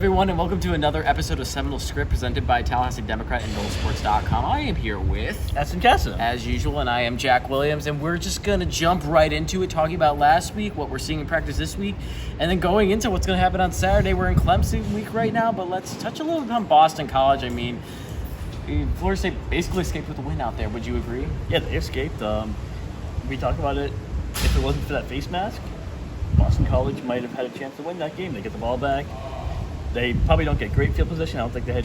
Everyone, and welcome to another episode of Seminole Script presented by Tallahassee Democrat and NoleSports.com. I am here with Ehsan Kassim, as usual, and I am Jack Williams, and we're just going to jump right into it, talking about last week, what we're seeing in practice this week, and then going into what's going to happen on Saturday. We're in Clemson week right now, but let's touch a little bit on Boston College. I mean, Florida State basically escaped with a win out there. Would you agree? Yeah, they escaped. We talked about it. If it wasn't for that face mask, Boston College might have had a chance to win that game. They get the ball back. They probably don't get great field position. I think they had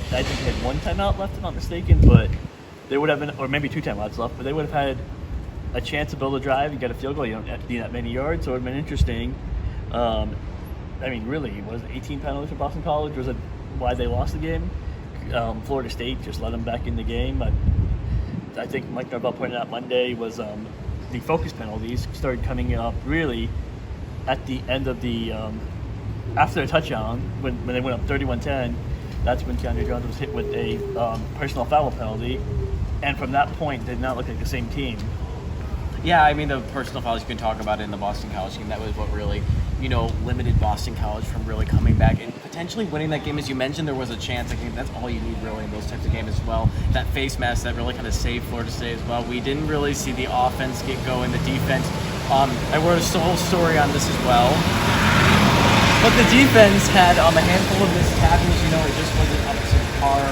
one timeout left, if I'm not mistaken, but they would have been, or maybe two timeouts left, but they would have had a chance to build a drive. You get a field goal. You don't have to need that many yards, so it would have been interesting. Really, was it 18 penalties for Boston College? Was it why they lost the game? Florida State just let them back in the game. I think Mike Norvell pointed out Monday was the focus penalties started coming up really at the end of the after a touchdown, when they went up 31-10, that's when Keanu Jones was hit with a personal foul penalty. And from that point, they did not look like the same team. Yeah, I mean, the personal fouls you can talk about in the Boston College game, that was what really, limited Boston College from really coming back and potentially winning that game. As you mentioned, there was a chance. I think that's all you need really in those types of games as well. That face mask that really kind of saved Florida State as well. We didn't really see the offense get going, the defense. I wrote a whole story on this as well. But the defense had a handful of missed tackles. It just wasn't up to par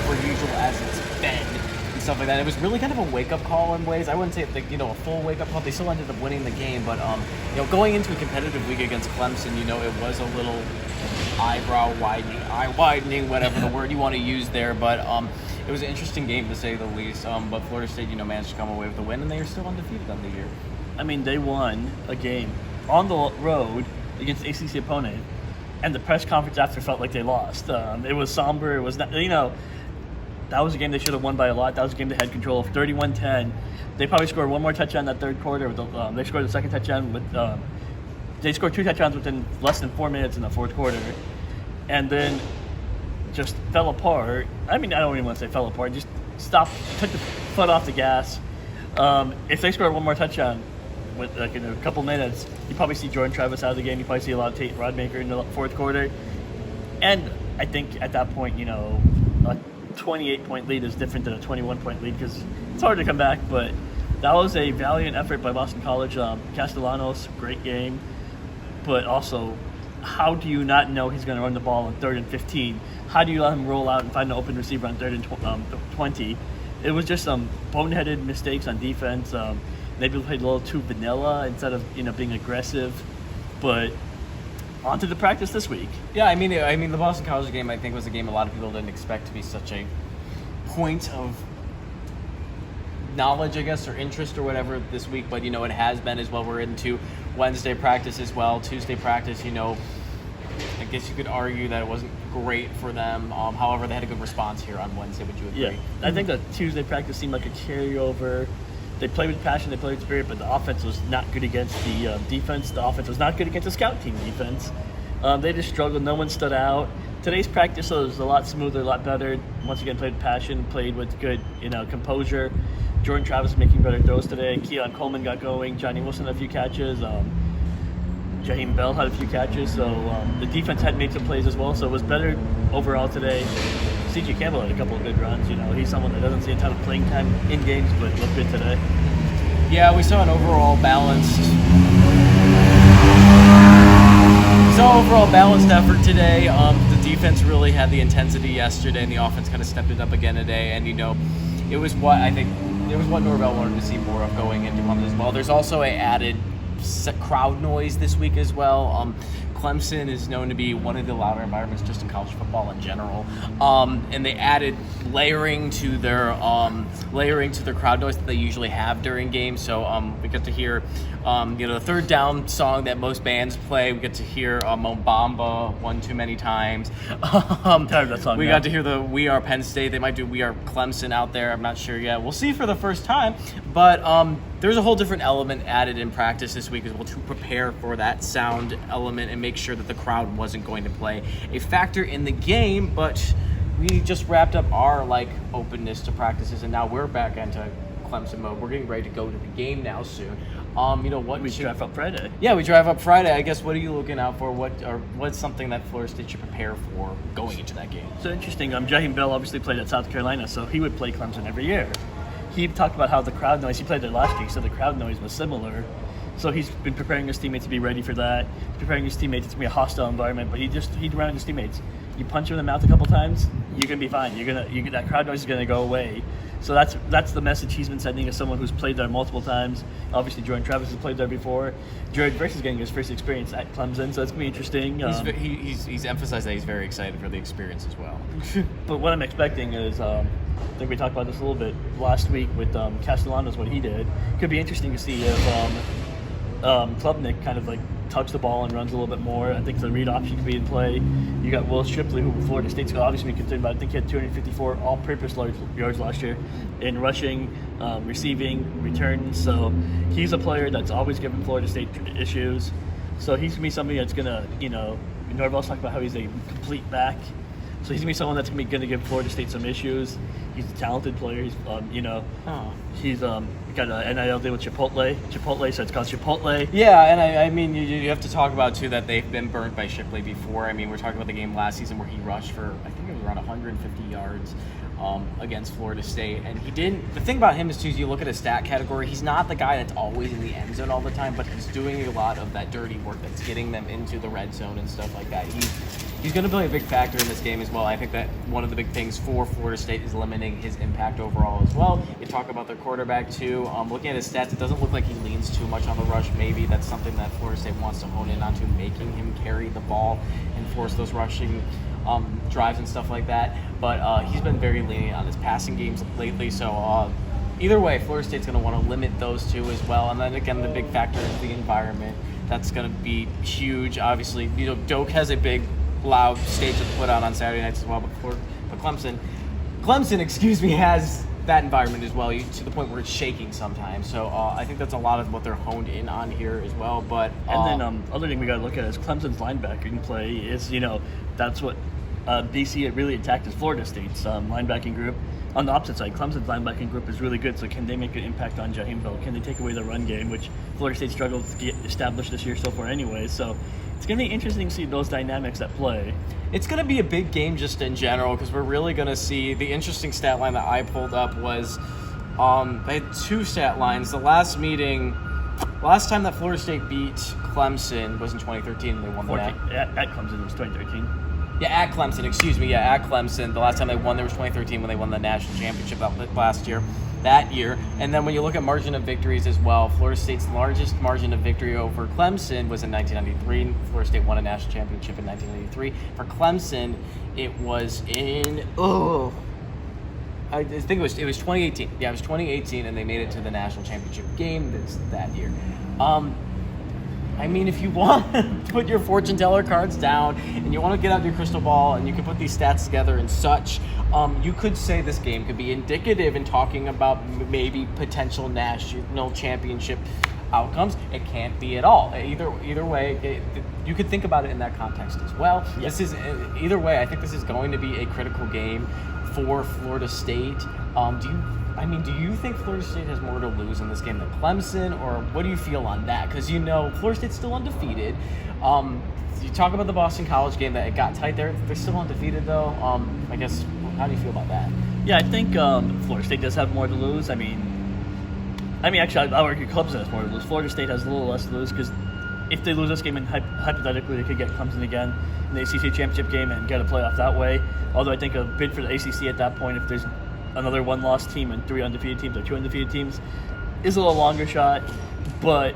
for usual as it's been and stuff like that. It was really kind of a wake-up call in ways. I wouldn't say a full wake-up call. They still ended up winning the game, but going into a competitive week against Clemson, it was a little eye-widening, whatever the word you want to use there. But it was an interesting game to say the least. But Florida State, managed to come away with the win, and they are still undefeated on the year. I mean, they won a game on the road against ACC opponent, and the press conference after felt like they lost. It was somber. It was not, that was a game they should have won by a lot. That was a game they had control of. 31-10. They probably scored one more touchdown in that third quarter. They scored the second touchdown they scored two touchdowns within less than 4 minutes in the fourth quarter, and then just fell apart. I mean, I don't even want to say fell apart. Just took the foot off the gas. If they scored one more touchdown in a couple minutes, you probably see Jordan Travis out of the game. You probably see a lot of Tate Rodmaker in the fourth quarter. And I think at that point, a 28-point lead is different than a 21-point lead because it's hard to come back. But that was a valiant effort by Boston College. Castellanos, great game. But also, how do you not know he's going to run the ball on 3rd and 15? How do you let him roll out and find an open receiver on 3rd and 20? It was just some boneheaded mistakes on defense. Maybe played a little too vanilla instead of being aggressive. But on to the practice this week. Yeah, I mean the Boston College game I think was a game a lot of people didn't expect to be such a point of knowledge, I guess, or interest or whatever this week. But it has been as well. We're into Wednesday practice as well, Tuesday practice. I guess you could argue that it wasn't great for them. However, they had a good response here on Wednesday. Would you agree? Yeah, I think the Tuesday practice seemed like a carryover. They played with passion, they played with spirit, but the offense was not good against the defense. The offense was not good against the scout team defense. They just struggled. No one stood out. Today's practice was a lot smoother, a lot better. Once again, played with passion, played with good, composure. Jordan Travis making better throws today. Keon Coleman got going. Johnny Wilson had a few catches. Jaheim Bell had a few catches. So the defense had made some plays as well. So it was better overall today. C.J. Campbell had a couple of good runs. He's someone that doesn't see a ton of playing time in games, but looked good today. Yeah, we saw an overall balanced effort today. The defense really had the intensity yesterday, and the offense kind of stepped it up again today. And it was what Norvell wanted to see more of going into Clemson as well. There's also a added crowd noise this week as well. Clemson is known to be one of the louder environments just in college football in general, and they added layering to their crowd noise that they usually have during games. So we get to hear the third down song that most bands play. We get to hear Mo Bamba one too many times. Tired of that song. We got to hear the "We Are Penn State." They might do "We Are Clemson" out there. I'm not sure yet. We'll see for the first time, but there's a whole different element added in practice this week as well to prepare for that sound element and make sure that the crowd wasn't going to play a factor in the game. But we just wrapped up our openness to practices, and now we're back into Clemson mode. We're getting ready to go to the game now soon. What We drive up Friday. Yeah, we drive up Friday. I guess, what are you looking out for? What's something that Florida State should prepare for going into that game? So interesting. Jaheim Bell obviously played at South Carolina, so he would play Clemson every year. He talked about how the crowd noise, he played there last year, so the crowd noise was similar. So he's been preparing his teammates to be ready for that. He's preparing his teammates to be a hostile environment, but he'd around his teammates. You punch him in the mouth a couple times, you're gonna be fine. That crowd noise is gonna go away. So that's the message he's been sending as someone who's played there multiple times. Obviously, Jordan Travis has played there before. Jared Verse is getting his first experience at Clemson, so that's gonna be interesting. He's emphasized that he's very excited for the experience as well. But what I'm expecting is, I think we talked about this a little bit last week with Castellanos, what he did. Could be interesting to see if Klubnik kind of like tugs the ball and runs a little bit more. I think the read option could be in play. You got Will Shipley, who Florida State's obviously been concerned about. I think he had 254 all-purpose yards last year in rushing, receiving, returns. So he's a player that's always given Florida State issues. So he's going to be somebody that's going to, Norvell's talked about how he's a complete back. So he's going to be someone that's going to give Florida State some issues. He's a talented player. He's, he's got an NIL deal with Chipotle, so it's called Chipotle. Yeah, and I mean, you have to talk about, too, that they've been burnt by Shipley before. I mean, we're talking about the game last season where he rushed for, I think it was around 150 yards against Florida State. And he didn't – the thing about him is, too, is you look at his stat category, he's not the guy that's always in the end zone all the time, but he's doing a lot of that dirty work that's getting them into the red zone and stuff like that. He's going to play a big factor in this game as well. I think that one of the big things for Florida State is limiting his impact overall as well. You talk about their quarterback, too. Looking at his stats, it doesn't look like he leans too much on the rush. Maybe that's something that Florida State wants to hone in onto, making him carry the ball and force those rushing drives and stuff like that. But he's been very lenient on his passing games lately. So either way, Florida State's going to want to limit those two as well. And then, again, the big factor is the environment. That's going to be huge. Obviously, Doak has a big, loud stage to put on Saturday nights as well, but Clemson, has that environment as well, to the point where it's shaking sometimes. So I think that's a lot of what they're honed in on here as well. But and then other thing we got to look at is Clemson's linebacking play. Is that's what BC really attacked is Florida State's linebacking group. On the opposite side, Clemson's linebacking group is really good. So can they make an impact on Jaheim Bell? Can they take away the run game, which Florida State struggled to get established this year so far anyway? So it's going to be interesting to see those dynamics at play. It's going to be a big game just in general, because we're really going to see the interesting stat line that I pulled up was they had two stat lines. The last time that Florida State beat Clemson was in 2013, and they won at Clemson. It was 2013. Yeah, at Clemson, excuse me. Yeah, at Clemson. The last time they won there was 2013 when they won the national championship that year. And then when you look at margin of victories as well, Florida State's largest margin of victory over Clemson was in 1993. Florida State won a national championship in 1993. For Clemson, it was in I think it was 2018. Yeah, it was 2018, and they made it to the national championship game that year. I mean, if you want to put your fortune teller cards down and you want to get out your crystal ball and you can put these stats together and such, you could say this game could be indicative in talking about maybe potential national championship outcomes. It can't be at all. Either way, you could think about it in that context as well. Yeah. Either way, I think this is going to be a critical game for Florida State. Do you think Florida State has more to lose in this game than Clemson, or what do you feel on that? Because Florida State's still undefeated. You talk about the Boston College game that it got tight there. They're still undefeated though. I guess, how do you feel about that? Yeah, I think Florida State does have more to lose. Actually, I'll argue Clemson has more to lose. Florida State has a little less to lose because if they lose this game, and hypothetically they could get Clemson again in the ACC championship game and get a playoff that way. Although I think a bid for the ACC at that point, if there's another one-loss team and three undefeated teams or two undefeated teams, is a little longer shot. But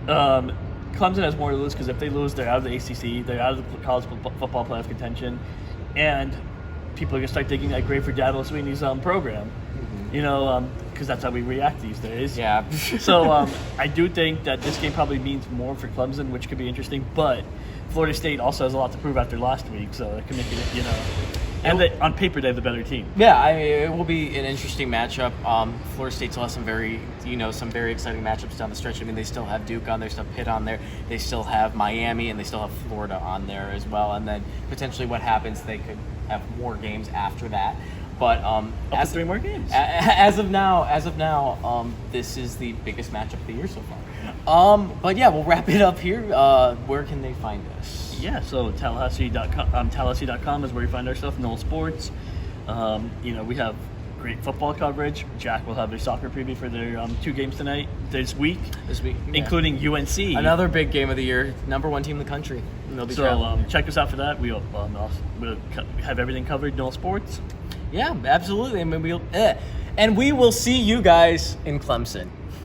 Clemson has more to lose because if they lose, they're out of the ACC, they're out of the college football playoff contention, and people are going to start digging that grave for Dabo Swinney's program. Because that's how we react these days. Yeah. So I do think that this game probably means more for Clemson, which could be interesting. But Florida State also has a lot to prove after last week, so it can make it, And on paper, they have the better team. Yeah, it will be an interesting matchup. Florida State still has some very exciting matchups down the stretch. They still have Duke on there, still have Pitt on there. They still have Miami, and they still have Florida on there as well. And then potentially what happens, they could have more games after that. But Up to 3 more games. as of now, this is the biggest matchup of the year so far. But yeah, we'll wrap it up here. Where can they find us? Yeah, so Tallahassee.com is where you find our stuff. Noel Sports. We have great football coverage. Jack will have their soccer preview for their 2 games this week, Yeah. including UNC. Another big game of the year. Number 1 team in the country. And they'll be traveling. Check us out for that. We'll have everything covered. Noel Sports. Yeah, absolutely. I mean, and we will see you guys in Clemson.